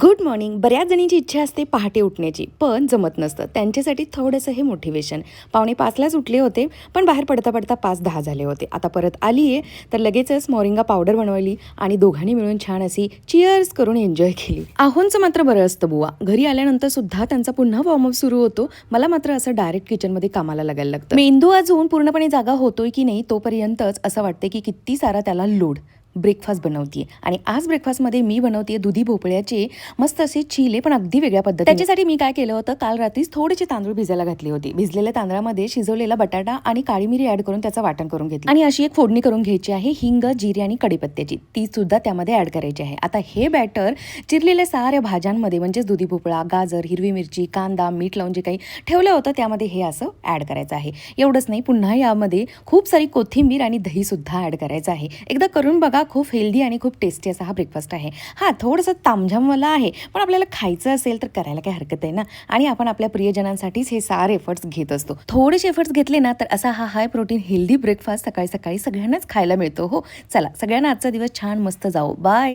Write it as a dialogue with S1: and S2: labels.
S1: Good morning. बऱ्याच जणींची इच्छा असते पहाटे उठण्याची, पण जमत नसतं. त्यांच्यासाठी थोडंसं हे मोटिवेशन. 4:45लाच उठले होते, पण बाहेर पडता पडता 5:10 झाले होते. आता परत आली आहे, तर लगेचच मोरिंगा पावडर बनवली आणि दोघांनी मिळून छान अशी चिअर्स करून एन्जॉय केली. आहोंचं मात्र बरं असतं बुवा, घरी आल्यानंतर सुद्धा त्यांचा पुन्हा वॉर्मअप सुरू होतो. मला मात्र असं डायरेक्ट किचनमध्ये कामाला लागायला लागतं. मेंदू अजून पूर्णपणे जागा होतोय की नाही तोपर्यंतच असं वाटतं की किती सारा त्याला लोड. ब्रेकफास्ट बनवतीये आणि आज ब्रेकफास्टमध्ये मी बनवते दुधी भोपळ्याचे मस्त असे चिले, पण अगदी वेगळ्या पद्धतीने. त्याच्यासाठी मी काय केलं होतं, काल रात्रीच थोडेसे तांदूळ भिजायला घातले होते. भिजलेल्या तांदळामध्ये शिजवलेला बटाटा आणि काळी मिरी ऍड करून त्याचं वाटण करून घेतलं आणि अशी एक फोडणी करून घ्यायची आहे हिंग, जिरे आणि कढीपत्त्याची, ती सुद्धा त्यामध्ये ऍड करायची आहे. आता हे बॅटर चिरलेल्या साऱ्या भाज्यांमध्ये म्हणजेच दुधी भोपळा, गाजर, हिरवी मिरची, कांदा, मीठ लावून जे काही ठेवलं होतं त्यामध्ये हे असं ऍड करायचं आहे. एवढंच नाही, पुन्हा यामध्ये खूप सारी कोथिंबीर आणि दही सुद्धा ऍड करायचं आहे. एकदा करून बघा, खूप हेल्दी आणि खूप टेस्टी असा हा ब्रेकफास्ट आहे. हा थोडंसं तामझामवाला आहे, पण आपल्याला खायचं असेल तर करायला काही हरकत आहे ना. आणि आपण आपल्या प्रियजनांसाठीच हे सारे एफर्ट्स घेत असतो. थोडेसे एफर्ट्स घेतले ना तर असा हा हाय प्रोटीन हेल्दी ब्रेकफास्ट सकाळी सकाळी सगळ्यांनाच खायला मिळतो. हो, चला सगळ्यांना आजचा दिवस छान मस्त जाओ. बाय.